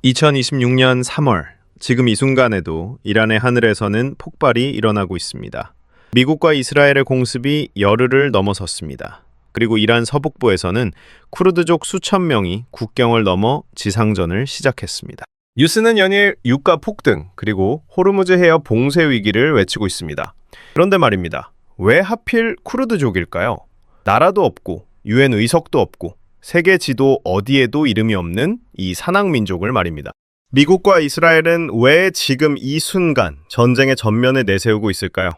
2026년 3월, 지금 이 순간에도 이란의 하늘에서는 폭발이 일어나고 있습니다. 미국과 이스라엘의 공습이 열흘을 넘어섰습니다. 그리고 이란 서북부에서는 쿠르드족 수천 명이 국경을 넘어 지상전을 시작했습니다. 뉴스는 연일 유가 폭등, 그리고 호르무즈 해협 봉쇄 위기를 외치고 있습니다. 그런데 말입니다. 왜 하필 쿠르드족일까요? 나라도 없고, UN 의석도 없고, 세계 지도 어디에도 이름이 없는 이 산악민족을 말입니다. 미국과 이스라엘은 왜 지금 이 순간 전쟁의 전면에 내세우고 있을까요?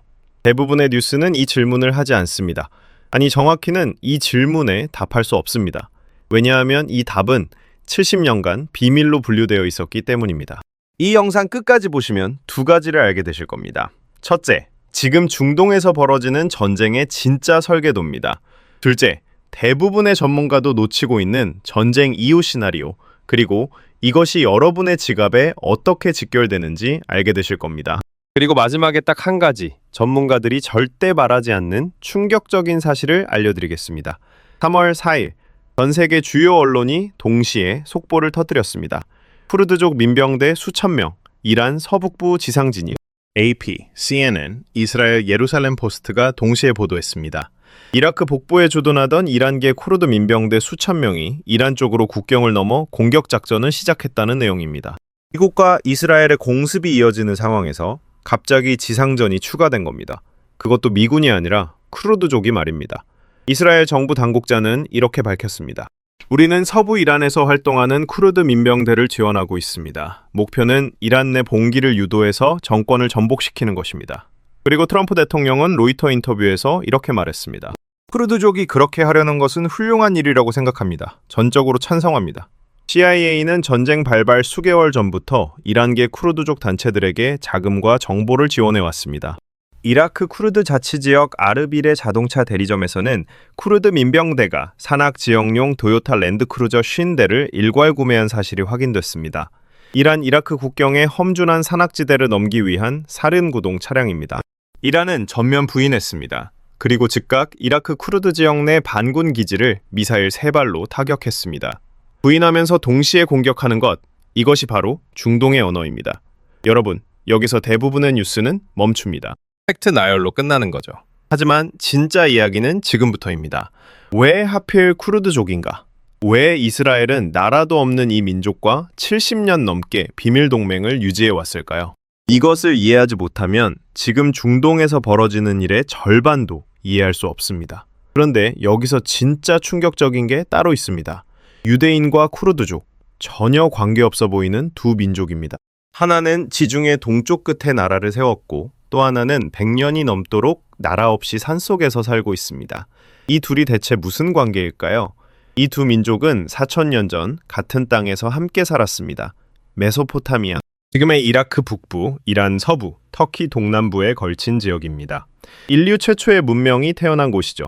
대부분의 뉴스는 이 질문을 하지 않습니다. 아니, 정확히는 이 질문에 답할 수 없습니다. 왜냐하면 이 답은 70년간 비밀로 분류되어 있었기 때문입니다. 이 영상 끝까지 보시면 두 가지를 알게 되실 겁니다. 첫째, 지금 중동에서 벌어지는 전쟁의 진짜 설계도입니다. 둘째, 대부분의 전문가도 놓치고 있는 전쟁 이후 시나리오, 그리고 이것이 여러분의 지갑에 어떻게 직결되는지 알게 되실 겁니다. 그리고 마지막에 딱 한 가지, 전문가들이 절대 말하지 않는 충격적인 사실을 알려드리겠습니다. 3월 4일, 전 세계 주요 언론이 동시에 속보를 터뜨렸습니다. 쿠르드족 민병대 수천 명, 이란 서북부 지상 진입. AP, CNN, 이스라엘 예루살렘 포스트가 동시에 보도했습니다. 이라크 북부에 주둔하던 이란계 쿠르드 민병대 수천 명이 이란 쪽으로 국경을 넘어 공격 작전을 시작했다는 내용입니다. 미국과 이스라엘의 공습이 이어지는 상황에서 갑자기 지상전이 추가된 겁니다. 그것도 미군이 아니라 쿠르드족이 말입니다. 이스라엘 정부 당국자는 이렇게 밝혔습니다. 우리는 서부 이란에서 활동하는 쿠르드 민병대를 지원하고 있습니다. 목표는 이란 내 봉기를 유도해서 정권을 전복시키는 것입니다. 그리고 트럼프 대통령은 로이터 인터뷰에서 이렇게 말했습니다. 쿠르드족이 그렇게 하려는 것은 훌륭한 일이라고 생각합니다. 전적으로 찬성합니다. CIA는 전쟁 발발 수개월 전부터 이란계 쿠르드족 단체들에게 자금과 정보를 지원해왔습니다. 이라크 쿠르드 자치지역 아르빌의 자동차 대리점에서는 쿠르드 민병대가 산악 지역용 도요타 랜드크루저 50대를 일괄 구매한 사실이 확인됐습니다. 이란 이라크 국경의 험준한 산악지대를 넘기 위한 사륜구동 차량입니다. 이란은 전면 부인했습니다. 그리고 즉각 이라크 쿠르드 지역 내 반군 기지를 미사일 3발로 타격했습니다. 부인하면서 동시에 공격하는 것, 이것이 바로 중동의 언어입니다. 여러분, 여기서 대부분의 뉴스는 멈춥니다. 팩트 나열로 끝나는 거죠. 하지만 진짜 이야기는 지금부터입니다. 왜 하필 쿠르드족인가? 왜 이스라엘은 나라도 없는 이 민족과 70년 넘게 비밀 동맹을 유지해 왔을까요? 이것을 이해하지 못하면 지금 중동에서 벌어지는 일의 절반도 이해할 수 없습니다. 그런데 여기서 진짜 충격적인 게 따로 있습니다. 유대인과 쿠르드족, 전혀 관계없어 보이는 두 민족입니다. 하나는 지중해 동쪽 끝에 나라를 세웠고 또 하나는 100년이 넘도록 나라 없이 산속에서 살고 있습니다. 이 둘이 대체 무슨 관계일까요? 이 두 민족은 4000년 전 같은 땅에서 함께 살았습니다. 메소포타미아, 지금의 이라크 북부, 이란 서부, 터키 동남부에 걸친 지역입니다. 인류 최초의 문명이 태어난 곳이죠.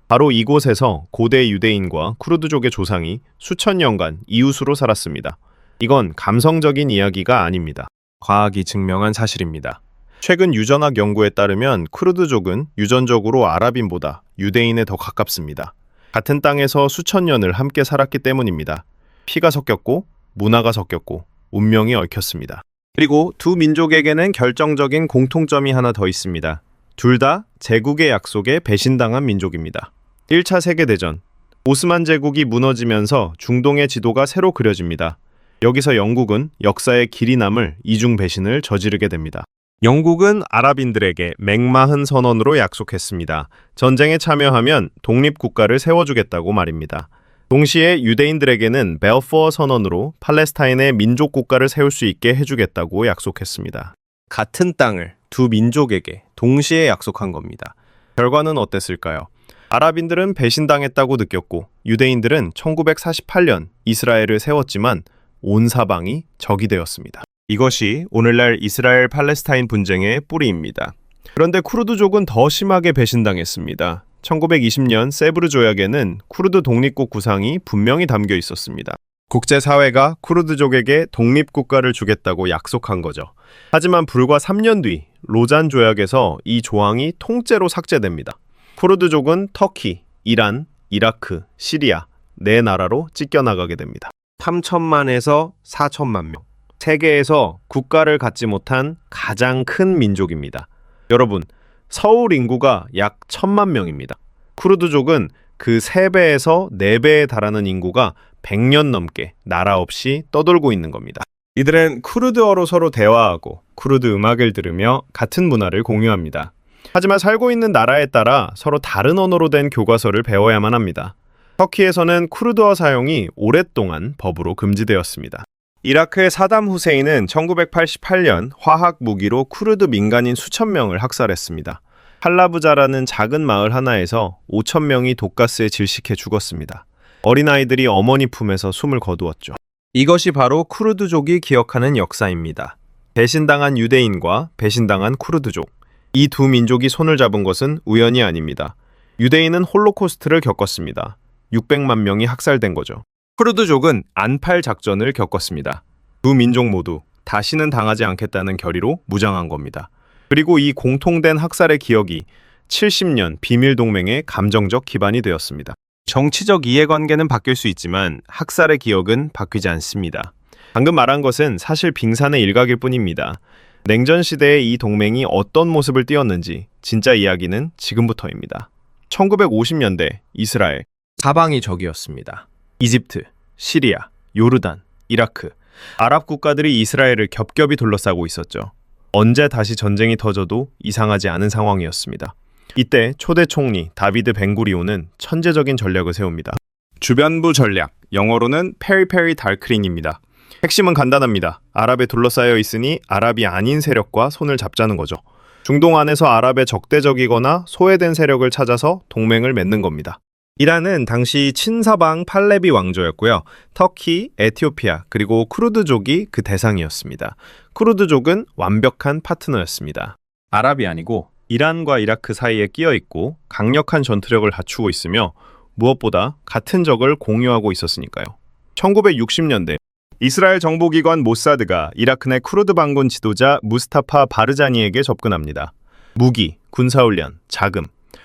바로 이곳에서 고대 유대인과 쿠르드족의 조상이 수천 년간 이웃으로 살았습니다. 이건 감성적인 이야기가 아닙니다. 과학이 증명한 사실입니다. 최근 유전학 연구에 따르면 쿠르드족은 유전적으로 아랍인보다 유대인에 더 가깝습니다. 같은 땅에서 수천 년을 함께 살았기 때문입니다. 피가 섞였고, 문화가 섞였고, 운명이 얽혔습니다. 그리고 두 민족에게는 결정적인 공통점이 하나 더 있습니다. 둘 다 제국의 약속에 배신당한 민족입니다. 1차 세계대전, 오스만 제국이 무너지면서 중동의 지도가 새로 그려집니다. 여기서 영국은 역사의 길이 남을 이중 배신을 저지르게 됩니다. 영국은 아랍인들에게 맥마흔 선언으로 약속했습니다. 전쟁에 참여하면 독립국가를 세워주겠다고 말입니다. 동시에 유대인들에게는 벨포어 선언으로 팔레스타인의 민족국가를 세울 수 있게 해주겠다고 약속했습니다. 같은 땅을 두 민족에게 동시에 약속한 겁니다. 결과는 어땠을까요? 아랍인들은 배신당했다고 느꼈고 유대인들은 1948년 이스라엘을 세웠지만 온 사방이 적이 되었습니다. 이것이 오늘날 이스라엘 팔레스타인 분쟁의 뿌리입니다. 그런데 쿠르드족은 더 심하게 배신당했습니다. 1920년 세브르 조약에는 쿠르드 독립국 구상이 분명히 담겨 있었습니다. 국제사회가 쿠르드족에게 독립국가를 주겠다고 약속한 거죠. 하지만 불과 3년 뒤 로잔 조약에서 이 조항이 통째로 삭제됩니다. 쿠르드족은 터키, 이란, 이라크, 시리아 네 나라로 찢겨나가게 됩니다. 3천만에서 4천만 명. 세계에서 국가를 갖지 못한 가장 큰 민족입니다. 여러분, 서울 인구가 약 1,000만 명입니다. 쿠르드족은 그 3배에서 4배에 달하는 인구가 100년 넘게 나라 없이 떠돌고 있는 겁니다. 이들은 쿠르드어로 서로 대화하고 쿠르드 음악을 들으며 같은 문화를 공유합니다. 하지만 살고 있는 나라에 따라 서로 다른 언어로 된 교과서를 배워야만 합니다. 터키에서는 쿠르드어 사용이 오랫동안 법으로 금지되었습니다. 이라크의 사담 후세인은 1988년 화학 무기로 쿠르드 민간인 수천 명을 학살했습니다. 할라부자라는 작은 마을 하나에서 5천 명이 독가스에 질식해 죽었습니다. 어린아이들이 어머니 품에서 숨을 거두었죠. 이것이 바로 쿠르드족이 기억하는 역사입니다. 배신당한 유대인과 배신당한 쿠르드족. 이 두 민족이 손을 잡은 것은 우연이 아닙니다. 유대인은 홀로코스트를 겪었습니다. 600만 명이 학살된 거죠. 쿠르드족은 안팔 작전을 겪었습니다. 두 민족 모두 다시는 당하지 않겠다는 결의로 무장한 겁니다. 그리고 이 공통된 학살의 기억이 70년 비밀동맹의 감정적 기반이 되었습니다. 정치적 이해관계는 바뀔 수 있지만 학살의 기억은 바뀌지 않습니다. 방금 말한 것은 사실 빙산의 일각일 뿐입니다. 냉전 시대의 이 동맹이 어떤 모습을 띄었는지 진짜 이야기는 지금부터입니다. 1950년대 이스라엘, 사방이 적이었습니다. 이집트, 시리아, 요르단, 이라크, 아랍 국가들이 이스라엘을 겹겹이 둘러싸고 있었죠. 언제 다시 전쟁이 터져도 이상하지 않은 상황이었습니다. 이때 초대 총리 다비드 벤구리온은 천재적인 전략을 세웁니다. 주변부 전략, 영어로는 페리페리 달크링입니다. 핵심은 간단합니다. 아랍에 둘러싸여 있으니 아랍이 아닌 세력과 손을 잡자는 거죠. 중동 안에서 아랍에 적대적이거나 소외된 세력을 찾아서 동맹을 맺는 겁니다. 이란은 당시 친서방 팔레비 왕조였고요. 터키, 에티오피아, 그리고 쿠르드족이 그 대상이었습니다. 쿠르드족은 완벽한 파트너였습니다. 아랍이 아니고 이란과 이라크 사이에 끼어 있고 강력한 전투력을 갖추고 있으며 무엇보다 같은 적을 공유하고 있었으니까요. 1960년대 이스라엘 정보기관 모사드가 이라크 내 쿠르드 반군 지도자 무스타파 바르자니에게 접근합니다. 무기, 군사훈련, 자금.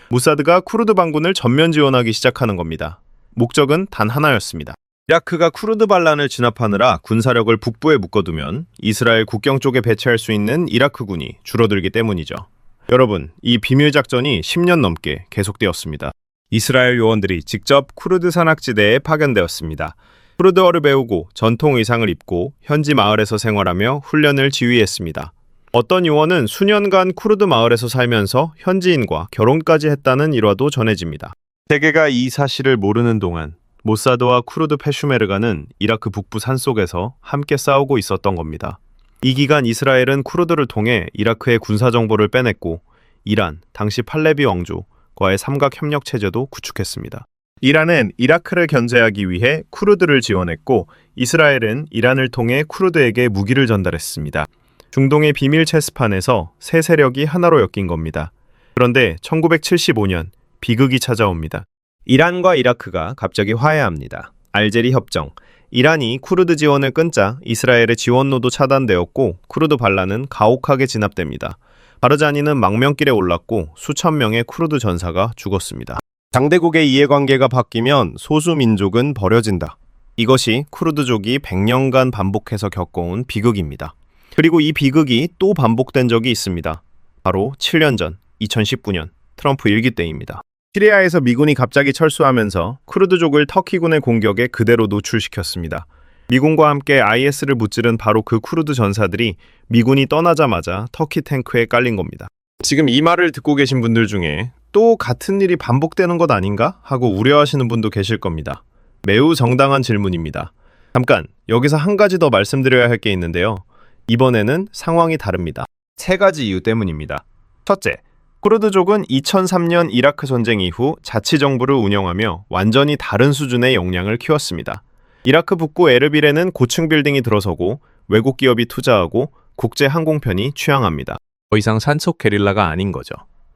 모사드가 쿠르드 반군을 전면 지원하기 시작하는 겁니다. 목적은 단 하나였습니다. 이라크가 쿠르드 반란을 진압하느라 군사력을 북부에 묶어두면 이스라엘 국경 쪽에 배치할 수 있는 이라크군이 줄어들기 때문이죠. 여러분, 이 비밀작전이 10년 넘게 계속되었습니다. 이스라엘 요원들이 직접 쿠르드 산악지대에 파견되었습니다. 쿠르드어를 배우고 전통 의상을 입고 현지 마을에서 생활하며 훈련을 지휘했습니다. 어떤 요원은 수년간 쿠르드 마을에서 살면서 현지인과 결혼까지 했다는 일화도 전해집니다. 세계가 이 사실을 모르는 동안 모사드와 쿠르드 페슈메르가는 이라크 북부 산속에서 함께 싸우고 있었던 겁니다. 이 기간 이스라엘은 쿠르드를 통해 이라크의 군사 정보를 빼냈고 이란, 당시 팔레비 왕조과의 삼각협력 체제도 구축했습니다. 이란은 이라크를 견제하기 위해 쿠르드를 지원했고 이스라엘은 이란을 통해 쿠르드에게 무기를 전달했습니다. 중동의 비밀 체스판에서 세 세력이 하나로 엮인 겁니다. 그런데 1975년 비극이 찾아옵니다. 이란과 이라크가 갑자기 화해합니다. 알제리 협정. 이란이 쿠르드 지원을 끊자 이스라엘의 지원로도 차단되었고 쿠르드 반란은 가혹하게 진압됩니다. 바르자니는 망명길에 올랐고 수천 명의 쿠르드 전사가 죽었습니다. 당대국의 이해관계가 바뀌면 소수민족은 버려진다. 이것이 쿠르드족이 100년간 반복해서 겪어온 비극입니다. 그리고 이 비극이 또 반복된 적이 있습니다. 바로 7년 전 2019년 트럼프 일기 때입니다. 시리아에서 미군이 갑자기 철수하면서 쿠르드족을 터키군의 공격에 그대로 노출시켰습니다. 미군과 함께 IS를 무찌른 바로 그 쿠르드 전사들이 미군이 떠나자마자 터키 탱크에 깔린 겁니다. 지금 이 말을 듣고 계신 분들 중에 또 같은 일이 반복되는 것 아닌가 하고 우려하시는 분도 계실 겁니다. 매우 정당한 질문입니다. 잠깐 여기서 한 가지 더 말씀드려야 할 게 있는데요. 이번에는 상황이 다릅니다. 세 가지 이유 때문입니다. 첫째, 쿠르드족은 2003년 이라크 전쟁 이후 자치정부를 운영하며 완전히 다른 수준의 역량을 키웠습니다. 이라크 북부 에르빌에는 고층 빌딩이 들어서고 외국 기업이 투자하고 국제 항공편이 취항합니다. 더 이상 산속 게릴라가 아닌 거죠.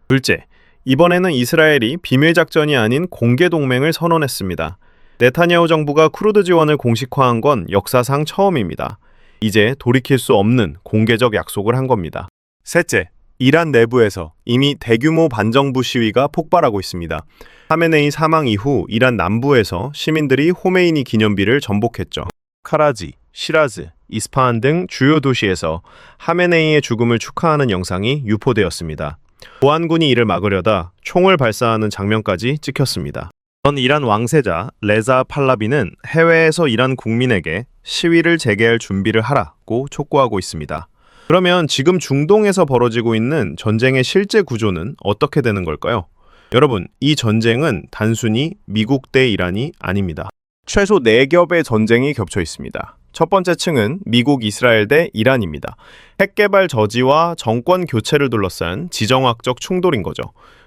둘째, 이번에는 이스라엘이 비밀작전이 아닌 공개 동맹을 선언했습니다. 네타냐후 정부가 쿠르드 지원을 공식화한 건 역사상 처음입니다. 이제 돌이킬 수 없는 공개적 약속을 한 겁니다. 셋째, 이란 내부에서 이미 대규모 반정부 시위가 폭발하고 있습니다. 하메네이 사망 이후 이란 남부에서 시민들이 호메이니 기념비를 전복했죠. 카라지, 시라즈, 이스파한 등 주요 도시에서 하메네이의 죽음을 축하하는 영상이 유포되었습니다. 보안군이 이를 막으려다 총을 발사하는 장면까지 찍혔습니다. 전 이란 왕세자 레자 팔라비는 해외에서 이란 국민에게 시위를 재개할 준비를 하라고 촉구하고 있습니다. 그러면 지금 중동에서 벌어지고 있는 전쟁의 실제 구조는 어떻게 되는 걸까요? 여러분, 이 전쟁은 단순히 미국 대 이란이 아닙니다. 최소 4겹의 전쟁이 겹쳐 있습니다. 첫 번째 층은 미국, 이스라엘 대 이란입니다. 핵개발 저지와 정권 교체를 둘러싼 지정학적 충돌인 거죠.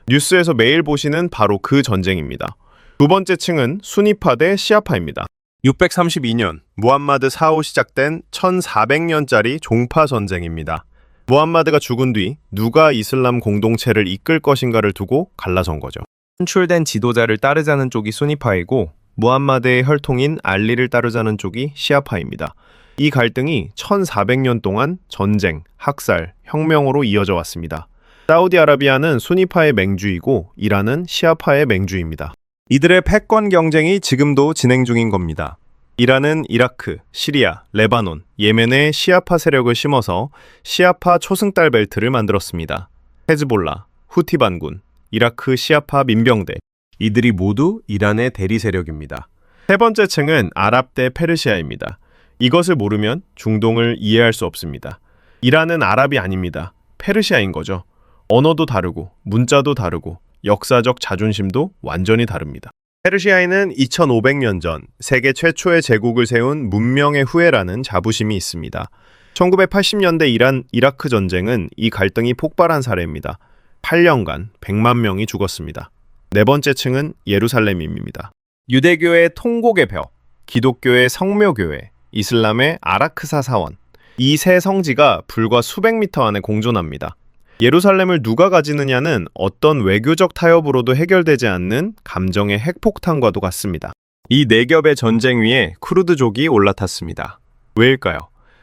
뉴스에서 매일 보시는 바로 그 전쟁입니다. 두 번째 층은 수니파 대 시아파입니다. 632년 무함마드 사후 시작된 1400년짜리 종파 전쟁입니다. 무함마드가 죽은 뒤 누가 이슬람 공동체를 이끌 것인가를 두고 갈라선 거죠. 선출된 지도자를 따르자는 쪽이 수니파이고 무함마드의 혈통인 알리를 따르자는 쪽이 시아파입니다. 이 갈등이 1400년 동안 전쟁, 학살, 혁명으로 이어져 왔습니다. 사우디아라비아는 수니파의 맹주이고 이란은 시아파의 맹주입니다. 이들의 패권 경쟁이 지금도 진행 중인 겁니다. 이란은 이라크, 시리아, 레바논, 예멘에 시아파 세력을 심어서 시아파 초승달 벨트를 만들었습니다. 헤즈볼라, 후티 반군, 이라크 시아파 민병대, 이들이 모두 이란의 대리 세력입니다. 세 번째 층은 아랍 대 페르시아입니다. 이것을 모르면 중동을 이해할 수 없습니다. 이란은 아랍이 아닙니다. 페르시아인 거죠. 언어도 다르고 문자도 다르고 역사적 자존심도 완전히 다릅니다. 페르시아에는 2500년 전 세계 최초의 제국을 세운 문명의 후예라는 자부심이 있습니다. 1980년대 이란-이라크 전쟁은 이 갈등이 폭발한 사례입니다. 8년간 100만 명이 죽었습니다. 네 번째 층은 예루살렘입니다. 유대교의 통곡의 벽, 기독교의 성묘교회, 이슬람의 아라크사 사원, 이 세 성지가 불과 수백 미터 안에 공존합니다. 예루살렘을 누가 가지느냐는 어떤 외교적 타협으로도 해결되지 않는 감정의 핵폭탄과도 같습니다. 이 네 겹의 전쟁 위에 쿠르드족이 올라탔습니다. 왜일까요?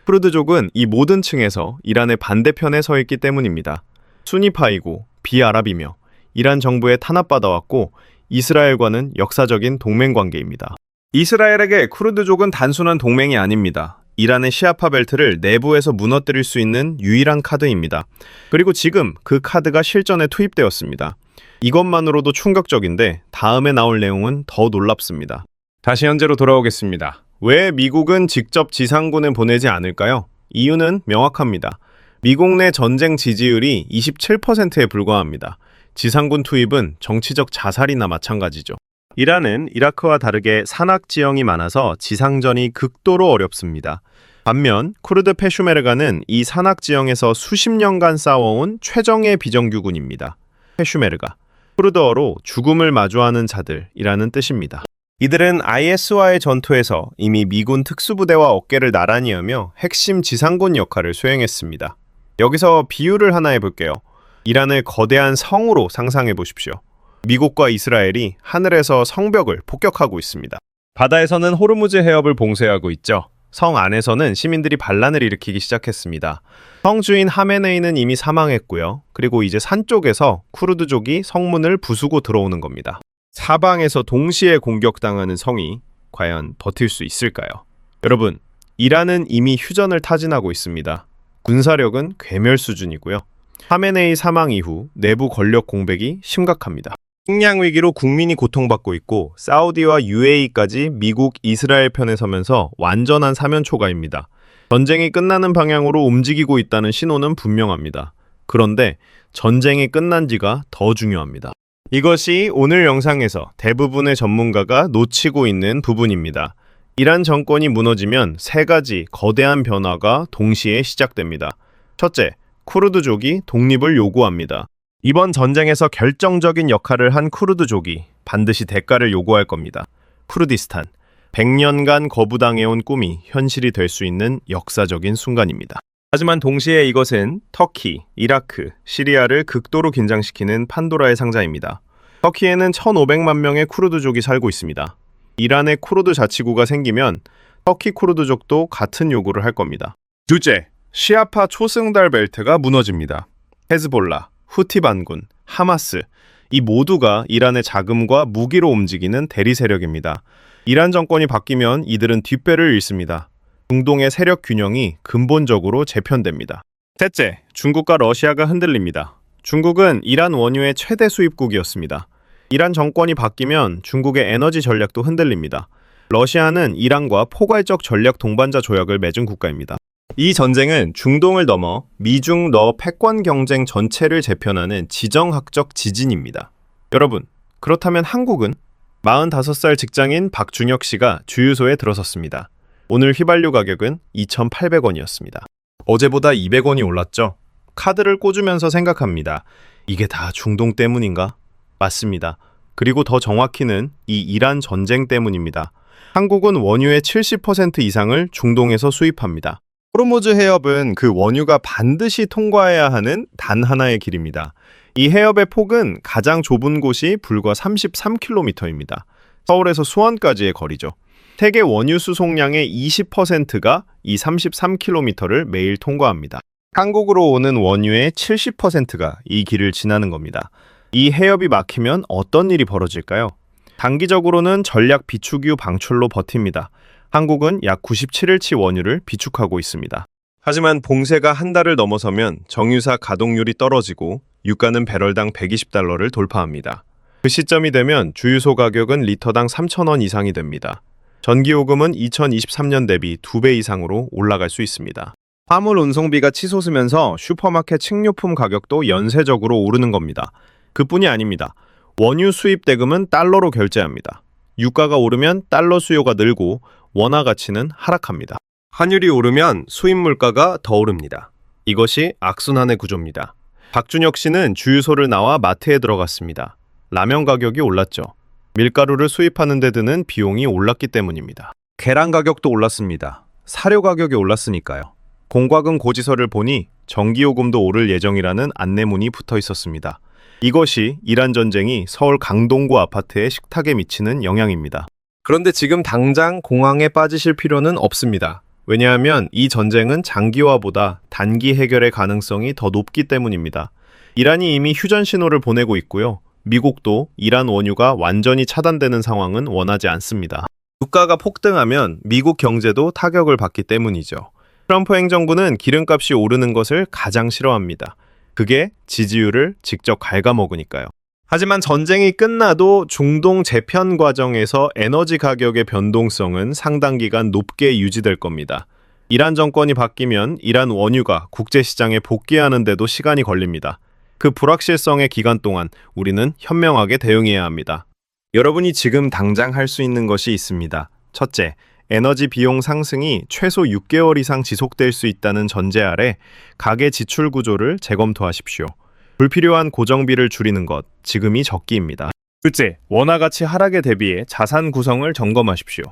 쿠르드족은 이 모든 층에서 이란의 반대편에 서 있기 때문입니다. 수니파이고 비아랍이며 이란 정부에 탄압받아왔고 이스라엘과는 역사적인 동맹관계입니다. 이스라엘에게 쿠르드족은 단순한 동맹이 아닙니다. 이란의 시아파 벨트를 내부에서 무너뜨릴 수 있는 유일한 카드입니다. 그리고 지금 그 카드가 실전에 투입되었습니다. 이것만으로도 충격적인데 다음에 나올 내용은 더 놀랍습니다. 다시 현재로 돌아오겠습니다. 왜 미국은 직접 지상군을 보내지 않을까요? 이유는 명확합니다. 미국 내 전쟁 지지율이 27%에 불과합니다. 지상군 투입은 정치적 자살이나 마찬가지죠. 이란은 이라크와 다르게 산악 지형이 많아서 지상전이 극도로 어렵습니다. 반면 쿠르드 페슈메르가는 이 산악 지형에서 수십 년간 싸워온 최정예 비정규군입니다. 페슈메르가, 쿠르드어로 죽음을 마주하는 자들이라는 뜻입니다. 이들은 IS와의 전투에서 이미 미군 특수부대와 어깨를 나란히 하며 핵심 지상군 역할을 수행했습니다. 여기서 비유를 하나 해볼게요. 이란을 거대한 성으로 상상해 보십시오. 미국과 이스라엘이 하늘에서 성벽을 폭격하고 있습니다. 바다에서는 호르무즈 해협을 봉쇄하고 있죠. 성 안에서는 시민들이 반란을 일으키기 시작했습니다. 성 주인 하메네이는 이미 사망했고요. 그리고 이제 산 쪽에서 쿠르드족이 성문을 부수고 들어오는 겁니다. 사방에서 동시에 공격당하는 성이 과연 버틸 수 있을까요? 여러분, 이란은 이미 휴전을 타진하고 있습니다. 군사력은 괴멸 수준이고요. 하메네이 사망 이후 내부 권력 공백이 심각합니다. 식량 위기로 국민이 고통받고 있고 사우디와 UAE까지 미국, 이스라엘 편에 서면서 완전한 사면초가입니다. 전쟁이 끝나는 방향으로 움직이고 있다는 신호는 분명합니다. 그런데 전쟁이 끝난 지가 더 중요합니다. 이것이 오늘 영상에서 대부분의 전문가가 놓치고 있는 부분입니다. 이란 정권이 무너지면 세 가지 거대한 변화가 동시에 시작됩니다. 첫째, 쿠르드족이 독립을 요구합니다. 이번 전쟁에서 결정적인 역할을 한 쿠르드족이 반드시 대가를 요구할 겁니다. 쿠르디스탄, 100년간 거부당해온 꿈이 현실이 될 수 있는 역사적인 순간입니다. 하지만 동시에 이것은 터키, 이라크, 시리아를 극도로 긴장시키는 판도라의 상자입니다. 터키에는 1,500만 명의 쿠르드족이 살고 있습니다. 이란의 쿠르드 자치구가 생기면 터키 쿠르드족도 같은 요구를 할 겁니다. 둘째, 시아파 초승달 벨트가 무너집니다. 헤즈볼라, 후티 반군, 하마스, 이 모두가 이란의 자금과 무기로 움직이는 대리 세력입니다. 이란 정권이 바뀌면 이들은 뒷배를 잃습니다. 중동의 세력 균형이 근본적으로 재편됩니다. 셋째, 중국과 러시아가 흔들립니다. 중국은 이란 원유의 최대 수입국이었습니다. 이란 정권이 바뀌면 중국의 에너지 전략도 흔들립니다. 러시아는 이란과 포괄적 전략 동반자 조약을 맺은 국가입니다. 이 전쟁은 중동을 넘어 미중 러 패권 경쟁 전체를 재편하는 지정학적 지진입니다. 여러분, 그렇다면 한국은? 45살 직장인 박준혁 씨가 주유소에 들어섰습니다. 오늘 휘발유 가격은 2,800원이었습니다. 어제보다 200원이 올랐죠? 카드를 꽂으면서 생각합니다. 이게 다 중동 때문인가? 맞습니다. 그리고 더 정확히는 이 이란 전쟁 때문입니다. 한국은 원유의 70% 이상을 중동에서 수입합니다. 호르무즈 해협은 그 원유가 반드시 통과해야 하는 단 하나의 길입니다. 이 해협의 폭은 가장 좁은 곳이 불과 33km입니다. 서울에서 수원까지의 거리죠. 세계 원유 수송량의 20%가 이 33km를 매일 통과합니다. 한국으로 오는 원유의 70%가 이 길을 지나는 겁니다. 이 해협이 막히면 어떤 일이 벌어질까요? 단기적으로는 전략 비축유 방출로 버팁니다. 한국은 약 97일치 원유를 비축하고 있습니다. 하지만 봉쇄가 한 달을 넘어서면 정유사 가동률이 떨어지고 유가는 배럴당 120달러를 돌파합니다. 그 시점이 되면 주유소 가격은 리터당 3,000원 이상이 됩니다. 전기요금은 2023년 대비 2배 이상으로 올라갈 수 있습니다. 화물 운송비가 치솟으면서 슈퍼마켓 식료품 가격도 연쇄적으로 오르는 겁니다. 그뿐이 아닙니다. 원유 수입 대금은 달러로 결제합니다. 유가가 오르면 달러 수요가 늘고 원화 가치는 하락합니다. 환율이 오르면 수입 물가가 더 오릅니다. 이것이 악순환의 구조입니다. 박준혁 씨는 주유소를 나와 마트에 들어갔습니다. 라면 가격이 올랐죠. 밀가루를 수입하는 데 드는 비용이 올랐기 때문입니다. 계란 가격도 올랐습니다. 사료 가격이 올랐으니까요. 공과금 고지서를 보니 전기요금도 오를 예정이라는 안내문이 붙어 있었습니다. 이것이 이란 전쟁이 서울 강동구 아파트의 식탁에 미치는 영향입니다. 그런데 지금 당장 공황에 빠지실 필요는 없습니다. 왜냐하면 이 전쟁은 장기화보다 단기 해결의 가능성이 더 높기 때문입니다. 이란이 이미 휴전 신호를 보내고 있고요. 미국도 이란 원유가 완전히 차단되는 상황은 원하지 않습니다. 유가가 폭등하면 미국 경제도 타격을 받기 때문이죠. 트럼프 행정부는 기름값이 오르는 것을 가장 싫어합니다. 그게 지지율을 직접 갉아먹으니까요. 하지만 전쟁이 끝나도 중동 재편 과정에서 에너지 가격의 변동성은 상당 기간 높게 유지될 겁니다. 이란 정권이 바뀌면 이란 원유가 국제시장에 복귀하는 데도 시간이 걸립니다. 그 불확실성의 기간 동안 우리는 현명하게 대응해야 합니다. 여러분이 지금 당장 할 수 있는 것이 있습니다. 첫째, 에너지 비용 상승이 최소 6개월 이상 지속될 수 있다는 전제 아래 가계 지출 구조를 재검토하십시오. 불필요한 고정비를 줄이는 것, 지금이 적기입니다. 둘째, 원화 가치 하락에 대비해 자산 구성을 점검하십시오.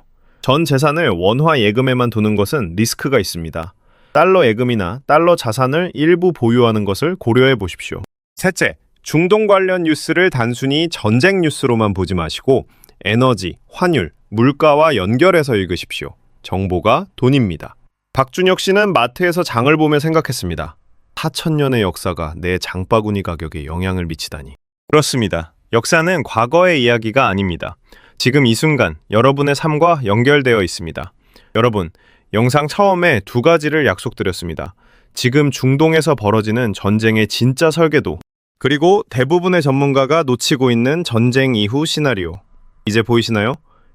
전 재산을 원화 예금에만 두는 것은 리스크가 있습니다. 달러 예금이나 달러 자산을 일부 보유하는 것을 고려해 보십시오. 셋째, 중동 관련 뉴스를 단순히 전쟁 뉴스로만 보지 마시고 에너지, 환율, 물가와 연결해서 읽으십시오. 정보가 돈입니다. 박준혁 씨는 마트에서 장을 보며 생각했습니다. 4,000년의 역사가 내 장바구니 가격에 영향을 미치다니. 그렇습니다. 역사는 과거의 이야기가 아닙니다. 지금 이 순간 여러분의 삶과 연결되어 있습니다. 여러분, 영상 처음에 두 가지를 약속드렸습니다. 지금 중동에서 벌어지는 전쟁의 진짜 설계도, 그리고 대부분의 전문가가 놓치고 있는 전쟁 이후 시나리오. 이제 보이시나요?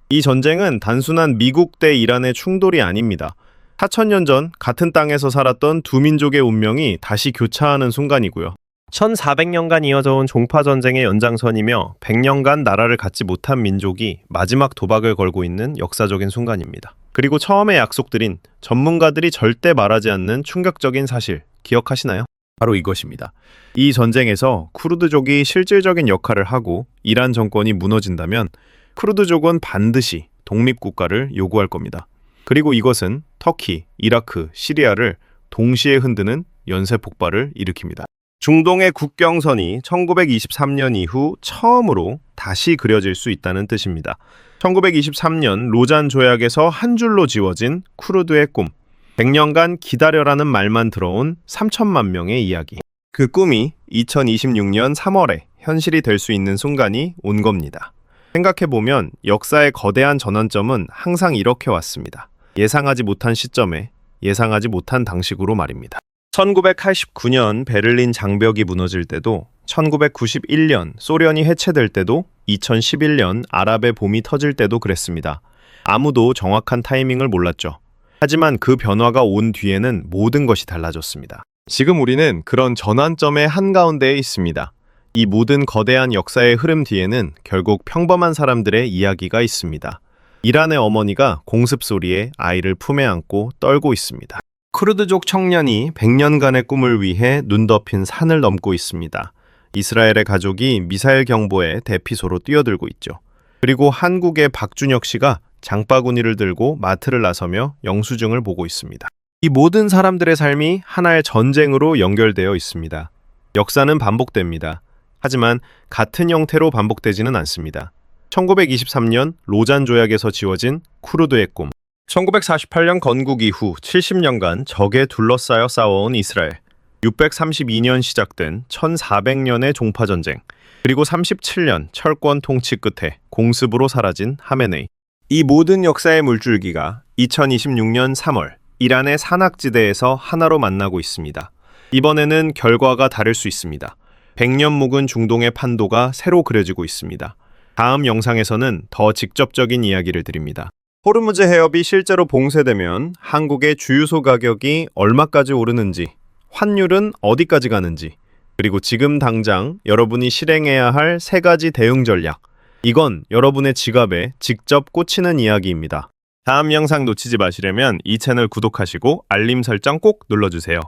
이 전쟁은 단순한 미국 대 이란의 충돌이 아닙니다. 4,000년 전 같은 땅에서 살았던 두 민족의 운명이 다시 교차하는 순간이고요. 1400년간 이어져온 종파전쟁의 연장선이며 100년간 나라를 갖지 못한 민족이 마지막 도박을 걸고 있는 역사적인 순간입니다. 그리고 처음에 약속드린 전문가들이 절대 말하지 않는 충격적인 사실 기억하시나요? 바로 이것입니다. 이 전쟁에서 쿠르드족이 실질적인 역할을 하고 이란 정권이 무너진다면 쿠르드족은 반드시 독립국가를 요구할 겁니다. 그리고 이것은 터키, 이라크, 시리아를 동시에 흔드는 연쇄 폭발을 일으킵니다. 중동의 국경선이 1923년 이후 처음으로 다시 그려질 수 있다는 뜻입니다. 1923년 로잔 조약에서 한 줄로 지워진 쿠르드의 꿈. 100년간 기다려라는 말만 들어온 3천만 명의 이야기. 그 꿈이 2026년 3월에 현실이 될 수 있는 순간이 온 겁니다. 생각해보면 역사의 거대한 전환점은 항상 이렇게 왔습니다. 예상하지 못한 시점에 예상하지 못한 방식으로 말입니다. 1989년 베를린 장벽이 무너질 때도, 1991년 소련이 해체될 때도, 2011년 아랍의 봄이 터질 때도 그랬습니다. 아무도 정확한 타이밍을 몰랐죠. 하지만 그 변화가 온 뒤에는 모든 것이 달라졌습니다. 지금 우리는 그런 전환점의 한가운데에 있습니다. 이 모든 거대한 역사의 흐름 뒤에는 결국 평범한 사람들의 이야기가 있습니다. 이란의 어머니가 공습 소리에 아이를 품에 안고 떨고 있습니다. 쿠르드족 청년이 100년간의 꿈을 위해 눈 덮인 산을 넘고 있습니다. 이스라엘의 가족이 미사일 경보에 대피소로 뛰어들고 있죠. 그리고 한국의 박준혁 씨가 장바구니를 들고 마트를 나서며 영수증을 보고 있습니다. 이 모든 사람들의 삶이 하나의 전쟁으로 연결되어 있습니다. 역사는 반복됩니다. 하지만 같은 형태로 반복되지는 않습니다. 1923년 로잔 조약에서 지워진 쿠르드의 꿈, 1948년 건국 이후 70년간 적에 둘러싸여 싸워온 이스라엘, 632년 시작된 1400년의 종파전쟁, 그리고 37년 철권 통치 끝에 공습으로 사라진 하메네이. 이 모든 역사의 물줄기가 2026년 3월 이란의 산악지대에서 하나로 만나고 있습니다. 이번에는 결과가 다를 수 있습니다. 100년 묵은 중동의 판도가 새로 그려지고 있습니다. 다음 영상에서는 더 직접적인 이야기를 드립니다. 호르무즈 해협이 실제로 봉쇄되면 한국의 주유소 가격이 얼마까지 오르는지, 환율은 어디까지 가는지, 그리고 지금 당장 여러분이 실행해야 할 3가지 대응 전략. 이건 여러분의 지갑에 직접 꽂히는 이야기입니다. 다음 영상 놓치지 마시려면 이 채널 구독하시고 알림 설정 꼭 눌러주세요.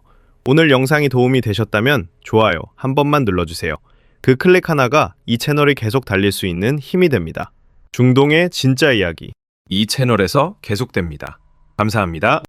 오늘 영상이 도움이 되셨다면 좋아요 한 번만 눌러주세요. 그 클릭 하나가 이 채널이 계속 달릴 수 있는 힘이 됩니다. 중동의 진짜 이야기, 이 채널에서 계속됩니다. 감사합니다.